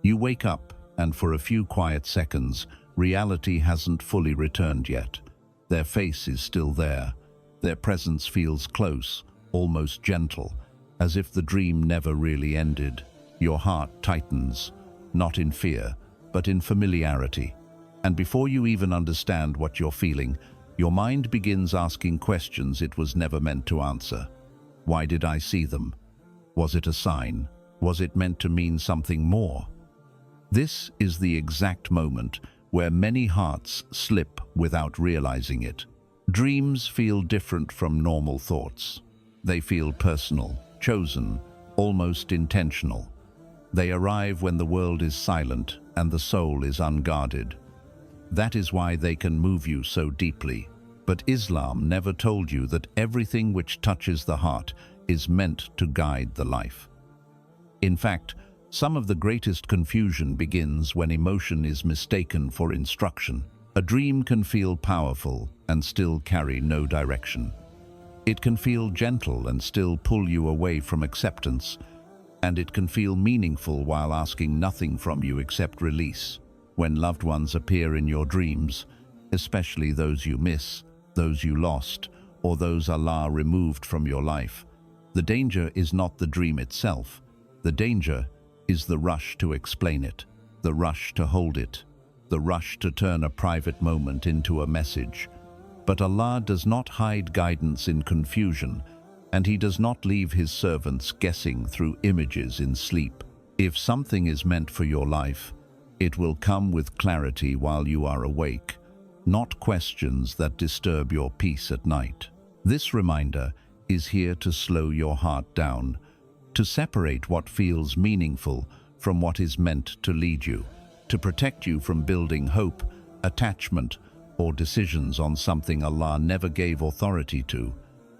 You wake up, and for a few quiet seconds, reality hasn't fully returned yet. Their face is still there. Their presence feels close, almost gentle, as if the dream never really ended. Your heart tightens, not in fear, but in familiarity. And before you even understand what you're feeling, your mind begins asking questions it was never meant to answer. Why did I see them? Was it a sign? Was it meant to mean something more? This is the exact moment where many hearts slip without realizing it. Dreams feel different from normal thoughts. They feel personal, chosen, almost intentional. They arrive when the world is silent and the soul is unguarded. That is why they can move you so deeply. But Islam never told you that everything which touches the heart is meant to guide the life. In fact, some of the greatest confusion begins when emotion is mistaken for instruction. A dream can feel powerful and still carry no direction. It can feel gentle and still pull you away from acceptance, and it can feel meaningful while asking nothing from you except release. When loved ones appear in your dreams, especially those you miss, those you lost, or those Allah removed from your life, the danger is not the dream itself. The danger is the rush to explain it, the rush to hold it, the rush to turn a private moment into a message. But Allah does not hide guidance in confusion, and He does not leave His servants guessing through images in sleep. If something is meant for your life, it will come with clarity while you are awake, not questions that disturb your peace at night. This reminder is here to slow your heart down, to separate what feels meaningful from what is meant to lead you, to protect you from building hope, attachment, or decisions on something Allah never gave authority to.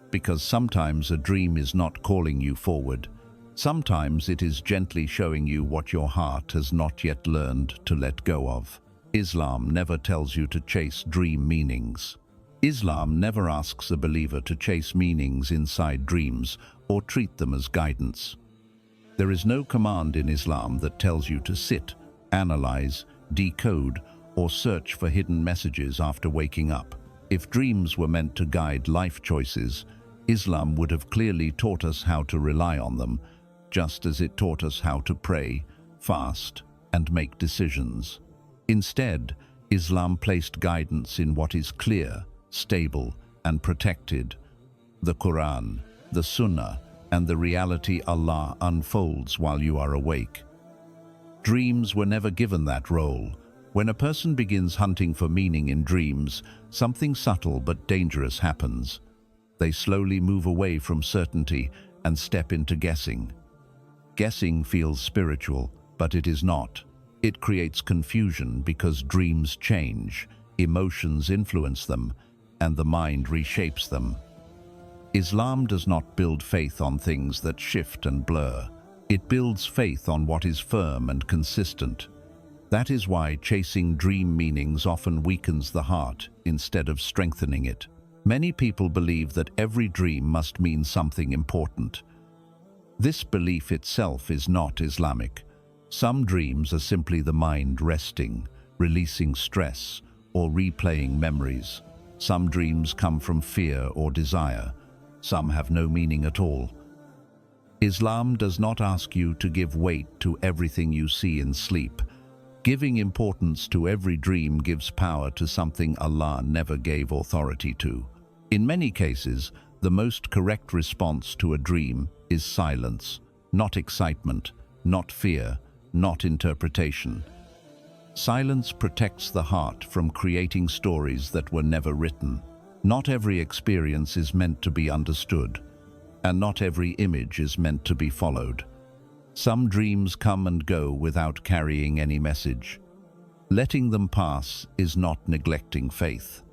Because sometimes a dream is not calling you forward. Sometimes it is gently showing you what your heart has not yet learned to let go of. Islam never tells you to chase dream meanings. Islam never asks a believer to chase meanings inside dreams or treat them as guidance. There is no command in Islam that tells you to sit, analyze, decode, or search for hidden messages after waking up. If dreams were meant to guide life choices, Islam would have clearly taught us how to rely on them, just as it taught us how to pray, fast, and make decisions. Instead, Islam placed guidance in what is clear, stable, and protected: the Quran, the Sunnah, and the reality Allah unfolds while you are awake. Dreams were never given that role. When a person begins hunting for meaning in dreams, something subtle but dangerous happens. They slowly move away from certainty and step into guessing. Guessing feels spiritual, but it is not. It creates confusion because dreams change, emotions influence them, and the mind reshapes them. Islam does not build faith on things that shift and blur. It builds faith on what is firm and consistent. That is why chasing dream meanings often weakens the heart instead of strengthening it. Many people believe that every dream must mean something important. This belief itself is not Islamic. Some dreams are simply the mind resting, releasing stress, or replaying memories. Some dreams come from fear or desire. Some have no meaning at all. Islam does not ask you to give weight to everything you see in sleep. Giving importance to every dream gives power to something Allah never gave authority to. In many cases, the most correct response to a dream is silence, not excitement, not fear, not interpretation. Silence protects the heart from creating stories that were never written. Not every experience is meant to be understood, and not every image is meant to be followed. Some dreams come and go without carrying any message. Letting them pass is not neglecting faith.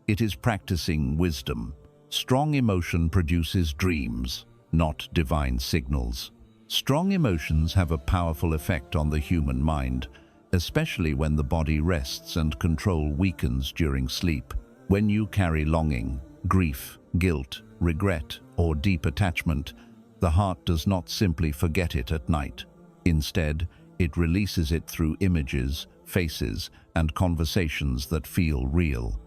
It is practicing wisdom. Strong emotion produces dreams, not divine signals. Strong emotions have a powerful effect on the human mind, especially when the body rests and control weakens during sleep. When you carry longing, grief, guilt, regret, or deep attachment, the heart does not simply forget it at night. Instead, It releases it through images, faces, and conversations that feel real.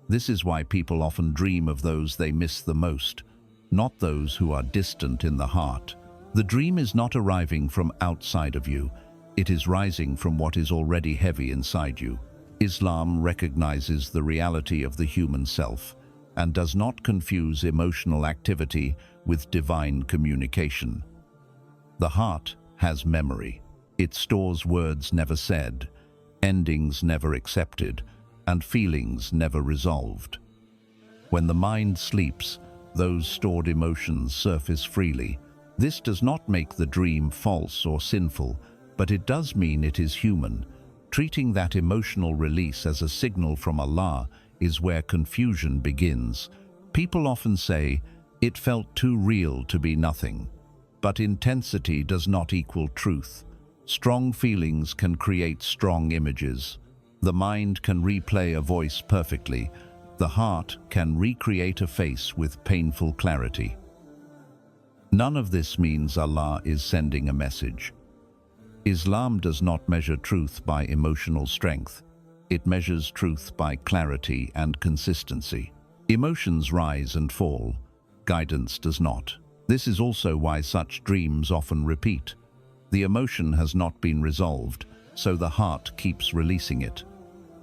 This is why people often dream of those they miss the most, not those who are distant in the heart. The dream is not arriving from outside of you, it is rising from what is already heavy inside you. Islam recognizes the reality of the human self and does not confuse emotional activity with divine communication. The heart has memory. It stores words never said, endings never accepted, and feelings never resolved. When the mind sleeps, those stored emotions surface freely. This does not make the dream false or sinful, but it does mean it is human. Treating that emotional release as a signal from Allah is where confusion begins. People often say, "It felt too real to be nothing." But intensity does not equal truth. Strong feelings can create strong images. The mind can replay a voice perfectly. The heart can recreate a face with painful clarity. None of this means Allah is sending a message. Islam does not measure truth by emotional strength. It measures truth by clarity and consistency. Emotions rise and fall. Guidance does not. This is also why such dreams often repeat. The emotion has not been resolved, so the heart keeps releasing it.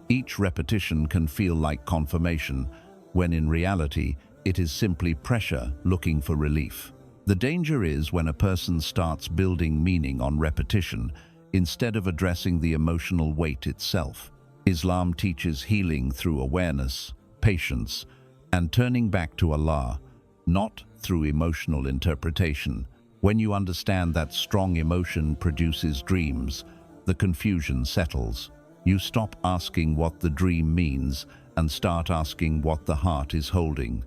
Each repetition can feel like confirmation, when in reality, it is simply pressure looking for relief. The danger is when a person starts building meaning on repetition, instead of addressing the emotional weight itself. Islam teaches healing through awareness, patience, and turning back to Allah, not through emotional interpretation. When you understand that strong emotion produces dreams, the confusion settles. You stop asking what the dream means and start asking what the heart is holding.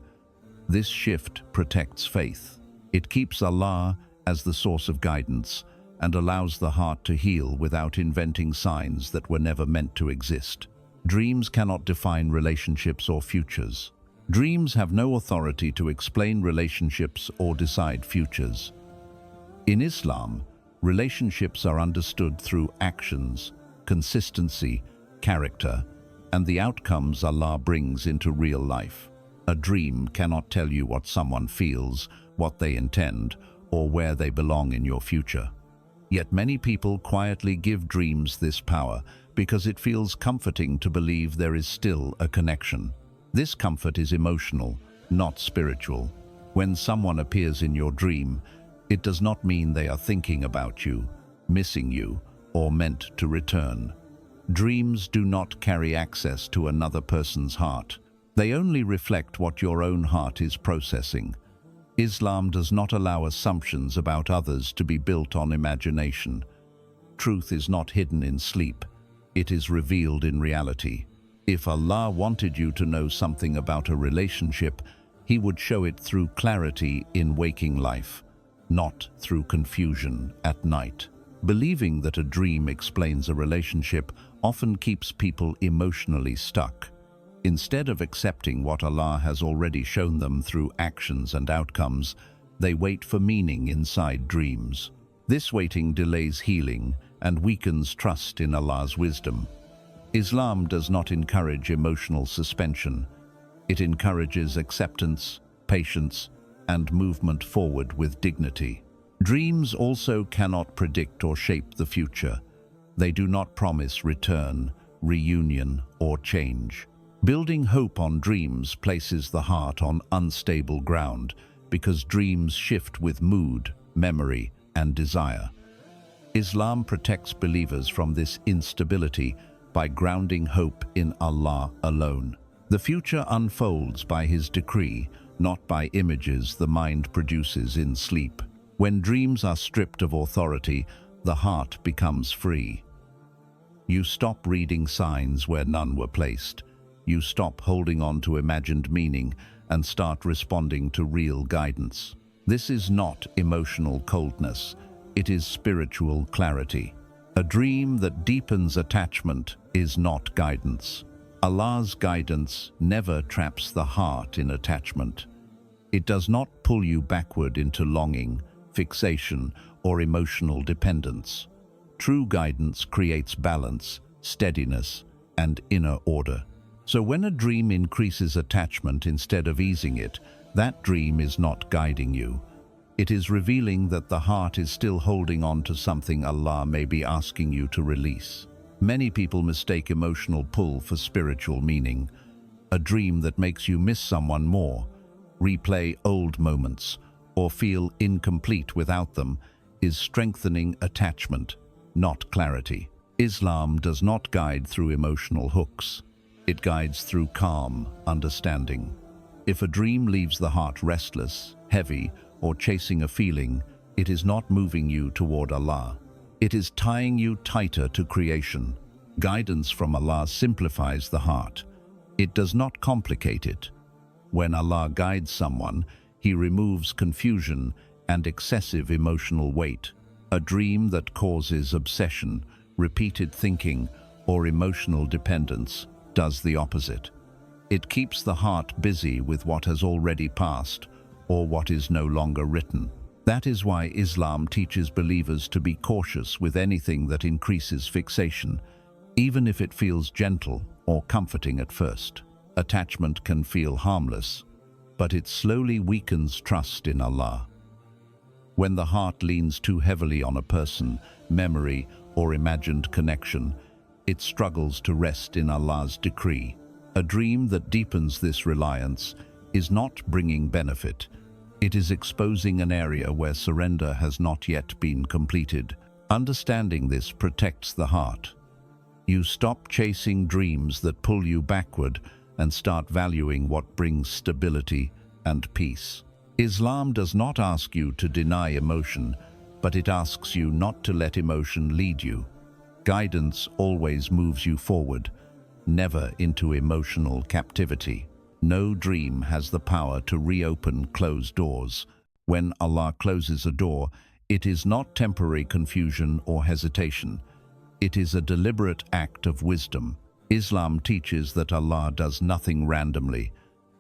This shift protects faith. It keeps Allah as the source of guidance and allows the heart to heal without inventing signs that were never meant to exist. Dreams cannot define relationships or futures. Dreams have no authority to explain relationships or decide futures. In Islam, relationships are understood through actions, consistency, character, and the outcomes Allah brings into real life. A dream cannot tell you what someone feels, what they intend, or where they belong in your future. Yet many people quietly give dreams this power because it feels comforting to believe there is still a connection. This comfort is emotional, not spiritual. When someone appears in your dream, it does not mean they are thinking about you, missing you, or meant to return. Dreams do not carry access to another person's heart. They only reflect what your own heart is processing. Islam does not allow assumptions about others to be built on imagination. Truth is not hidden in sleep. It is revealed in reality. If Allah wanted you to know something about a relationship, He would show it through clarity in waking life, not through confusion at night. Believing that a dream explains a relationship often keeps people emotionally stuck. Instead of accepting what Allah has already shown them through actions and outcomes, they wait for meaning inside dreams. This waiting delays healing and weakens trust in Allah's wisdom. Islam does not encourage emotional suspension. It encourages acceptance, patience, and movement forward with dignity. Dreams also cannot predict or shape the future. They do not promise return, reunion, or change. Building hope on dreams places the heart on unstable ground because dreams shift with mood, memory, and desire. Islam protects believers from this instability by grounding hope in Allah alone. The future unfolds by His decree, not by images the mind produces in sleep. When dreams are stripped of authority, the heart becomes free. You stop reading signs where none were placed. You stop holding on to imagined meaning and start responding to real guidance. This is not emotional coldness. It is spiritual clarity. A dream that deepens attachment is not guidance. Allah's guidance never traps the heart in attachment. It does not pull you backward into longing, fixation, or emotional dependence. True guidance creates balance, steadiness, and inner order. So when a dream increases attachment instead of easing it, that dream is not guiding you. It is revealing that the heart is still holding on to something Allah may be asking you to release. Many people mistake emotional pull for spiritual meaning. A dream that makes you miss someone more, replay old moments, or feel incomplete without them is strengthening attachment, not clarity. Islam does not guide through emotional hooks. It guides through calm understanding. If a dream leaves the heart restless, heavy, or chasing a feeling, it is not moving you toward Allah. It is tying you tighter to creation. Guidance from Allah simplifies the heart. It does not complicate it. When Allah guides someone, He removes confusion and excessive emotional weight. A dream that causes obsession, repeated thinking, or emotional dependence does the opposite. It keeps the heart busy with what has already passed or what is no longer written. That is why Islam teaches believers to be cautious with anything that increases fixation, even if it feels gentle or comforting at first. Attachment can feel harmless, but it slowly weakens trust in Allah. When the heart leans too heavily on a person, memory, or imagined connection, it struggles to rest in Allah's decree. A dream that deepens this reliance is not bringing benefit. It is exposing an area where surrender has not yet been completed. Understanding this protects the heart. You stop chasing dreams that pull you backward and start valuing what brings stability and peace. Islam does not ask you to deny emotion, but it asks you not to let emotion lead you. Guidance always moves you forward, never into emotional captivity. No dream has the power to reopen closed doors. When Allah closes a door, it is not temporary confusion or hesitation. It is a deliberate act of wisdom. Islam teaches that Allah does nothing randomly,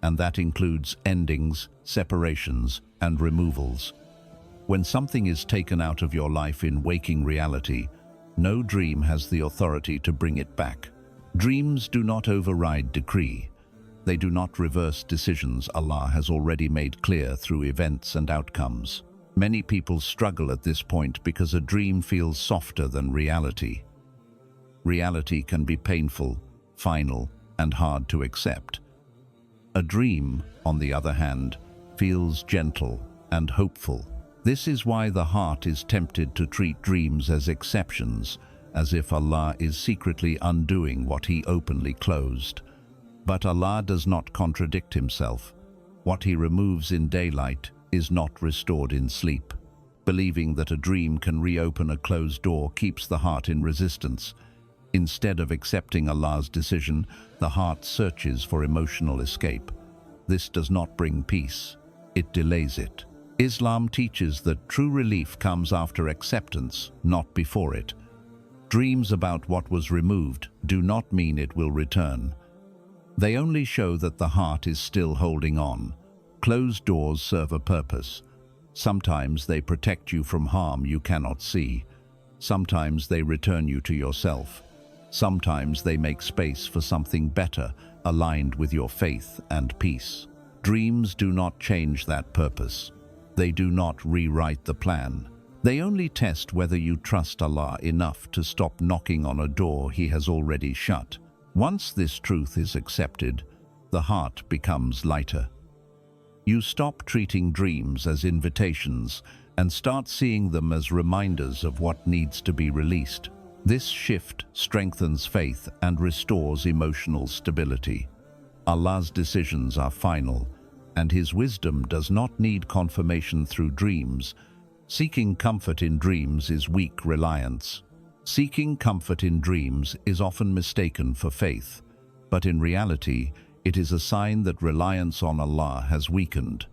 and that includes endings, separations, and removals. When something is taken out of your life in waking reality, no dream has the authority to bring it back. Dreams do not override decree. They do not reverse decisions Allah has already made clear through events and outcomes. Many people struggle at this point because a dream feels softer than reality. Reality can be painful, final, and hard to accept. A dream, on the other hand, feels gentle and hopeful. This is why the heart is tempted to treat dreams as exceptions, as if Allah is secretly undoing what He openly closed. But Allah does not contradict Himself. What He removes in daylight is not restored in sleep. Believing that a dream can reopen a closed door keeps the heart in resistance. Instead of accepting Allah's decision, the heart searches for emotional escape. This does not bring peace. It delays it. Islam teaches that true relief comes after acceptance, not before it. Dreams about what was removed do not mean it will return. They only show that the heart is still holding on. Closed doors serve a purpose. Sometimes they protect you from harm you cannot see. Sometimes they return you to yourself. Sometimes they make space for something better, aligned with your faith and peace. Dreams do not change that purpose. They do not rewrite the plan. They only test whether you trust Allah enough to stop knocking on a door He has already shut. Once this truth is accepted, the heart becomes lighter. You stop treating dreams as invitations and start seeing them as reminders of what needs to be released. This shift strengthens faith and restores emotional stability. Allah's decisions are final, and His wisdom does not need confirmation through dreams. Seeking comfort in dreams is weak reliance. Seeking comfort in dreams is often mistaken for faith, but in reality, it is a sign that reliance on Allah has weakened.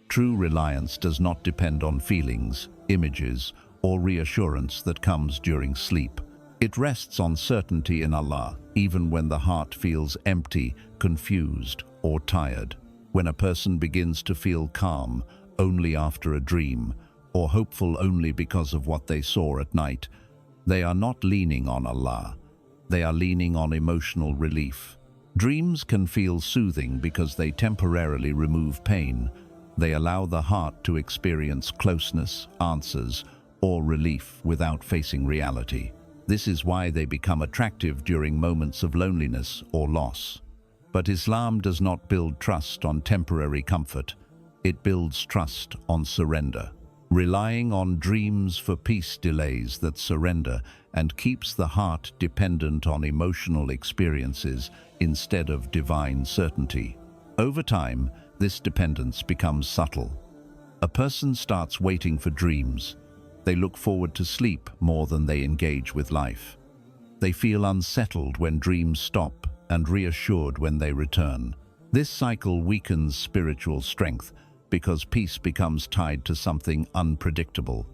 True reliance does not depend on feelings, images, or reassurance that comes during sleep. It rests on certainty in Allah, even when the heart feels empty, confused, or tired. When a person begins to feel calm only after a dream, or hopeful only because of what they saw at night, They are not leaning on Allah. They are leaning on emotional relief. Dreams can feel soothing because they temporarily remove pain. They allow the heart to experience closeness, answers, or relief without facing reality. This is why they become attractive during moments of loneliness or loss. But Islam does not build trust on temporary comfort. It builds trust on surrender. Relying on dreams for peace delays that surrender and keeps the heart dependent on emotional experiences instead of divine certainty. Over time, this dependence becomes subtle. A person starts waiting for dreams. They look forward to sleep more than they engage with life. They feel unsettled when dreams stop and reassured when they return. This cycle weakens spiritual strength because peace becomes tied to something unpredictable.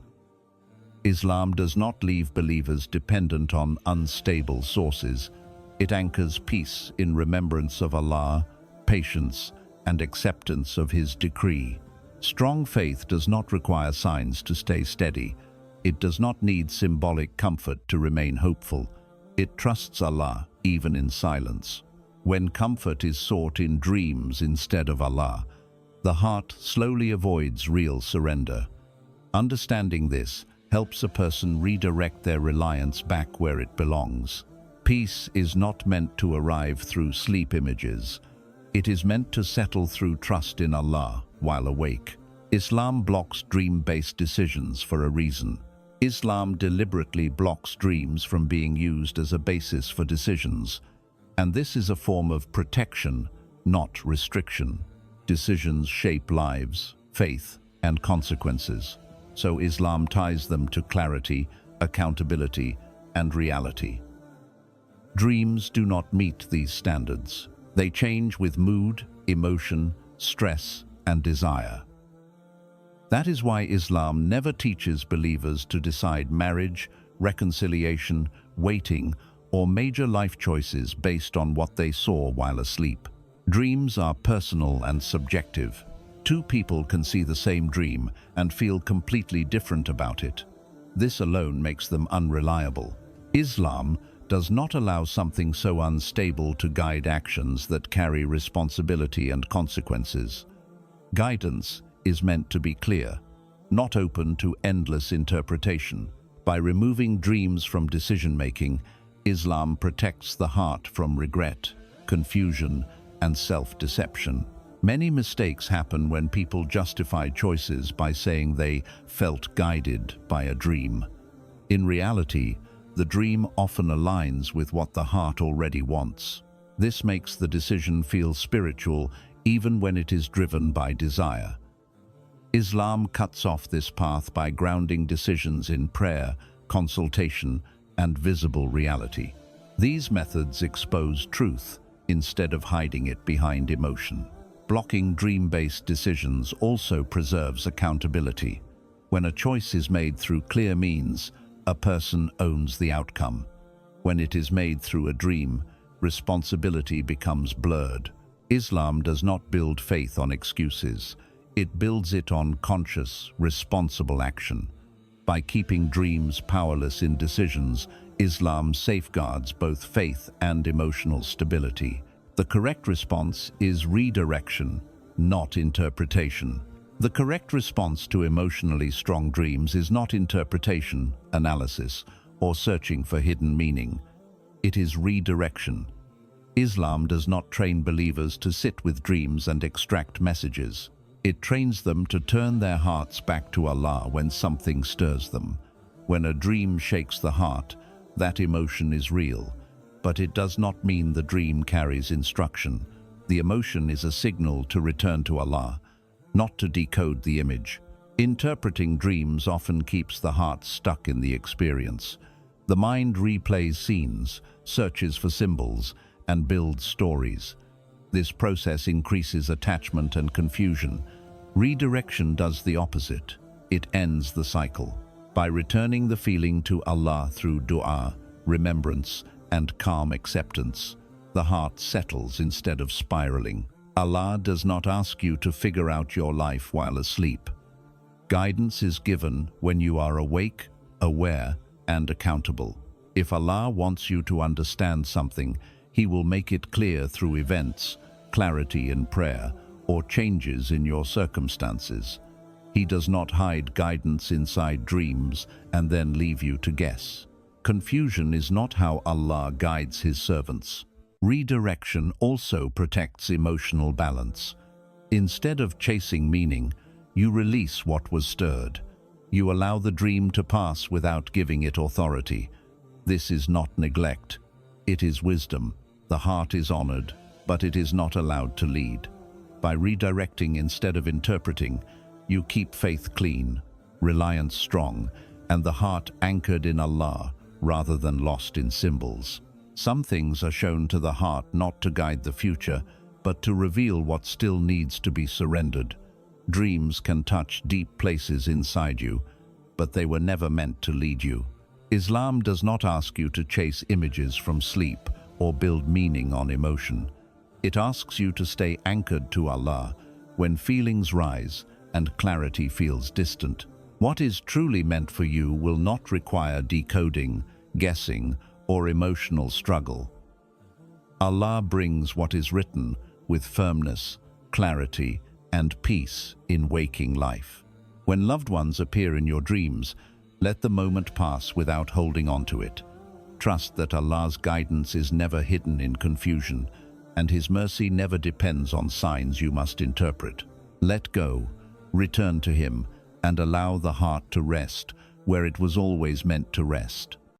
Islam does not leave believers dependent on unstable sources. It anchors peace in remembrance of Allah, patience, and acceptance of His decree. Strong faith does not require signs to stay steady. It does not need symbolic comfort to remain hopeful. It trusts Allah even in silence. When comfort is sought in dreams instead of Allah, the heart slowly avoids real surrender. Understanding this helps a person redirect their reliance back where it belongs. Peace is not meant to arrive through sleep images. It is meant to settle through trust in Allah while awake. Islam blocks dream-based decisions for a reason. Islam deliberately blocks dreams from being used as a basis for decisions, and this is a form of protection, not restriction. Decisions shape lives, faith, and consequences, so Islam ties them to clarity, accountability, and reality. Dreams do not meet these standards. They change with mood, emotion, stress, and desire. That is why Islam never teaches believers to decide marriage, reconciliation, waiting, or major life choices based on what they saw while asleep. Dreams are personal and subjective. Two people can see the same dream and feel completely different about it. This alone makes them unreliable. Islam does not allow something so unstable to guide actions that carry responsibility and consequences. Guidance is meant to be clear, not open to endless interpretation. By removing dreams from decision-making, Islam protects the heart from regret, confusion, and self-deception. Many mistakes happen when people justify choices by saying they felt guided by a dream. In reality, the dream often aligns with what the heart already wants. This makes the decision feel spiritual even when it is driven by desire. Islam cuts off this path by grounding decisions in prayer, consultation, and visible reality. These methods expose truth instead of hiding it behind emotion. Blocking dream-based decisions also preserves accountability. When a choice is made through clear means, a person owns the outcome. When it is made through a dream, responsibility becomes blurred. Islam does not build faith on excuses. It builds it on conscious, responsible action. By keeping dreams powerless in decisions, Islam safeguards both faith and emotional stability. The correct response is redirection, not interpretation. The correct response to emotionally strong dreams is not interpretation, analysis, or searching for hidden meaning. It is redirection. Islam does not train believers to sit with dreams and extract messages. It trains them to turn their hearts back to Allah when something stirs them. When a dream shakes the heart, that emotion is real, but it does not mean the dream carries instruction. The emotion is a signal to return to Allah, not to decode the image. Interpreting dreams often keeps the heart stuck in the experience. The mind replays scenes, searches for symbols, and builds stories. This process increases attachment and confusion. Redirection does the opposite. It ends the cycle. By returning the feeling to Allah through dua, remembrance, and calm acceptance, the heart settles instead of spiraling. Allah does not ask you to figure out your life while asleep. Guidance is given when you are awake, aware, and accountable. If Allah wants you to understand something, He will make it clear through events, clarity in prayer, or changes in your circumstances. He does not hide guidance inside dreams and then leave you to guess. Confusion is not how Allah guides His servants. Redirection also protects emotional balance. Instead of chasing meaning, you release what was stirred. You allow the dream to pass without giving it authority. This is not neglect. It is wisdom. The heart is honored, but it is not allowed to lead. By redirecting instead of interpreting, you keep faith clean, reliance strong, and the heart anchored in Allah rather than lost in symbols. Some things are shown to the heart not to guide the future, but to reveal what still needs to be surrendered. Dreams can touch deep places inside you, but they were never meant to lead you. Islam does not ask you to chase images from sleep or build meaning on emotion. It asks you to stay anchored to Allah when feelings rise and clarity feels distant. What is truly meant for you will not require decoding, guessing, or emotional struggle. Allah brings what is written with firmness, clarity, and peace in waking life. When loved ones appear in your dreams, let the moment pass without holding on to it. Trust that Allah's guidance is never hidden in confusion, and His mercy never depends on signs you must interpret. Let go, return to Him, and allow the heart to rest where it was always meant to rest.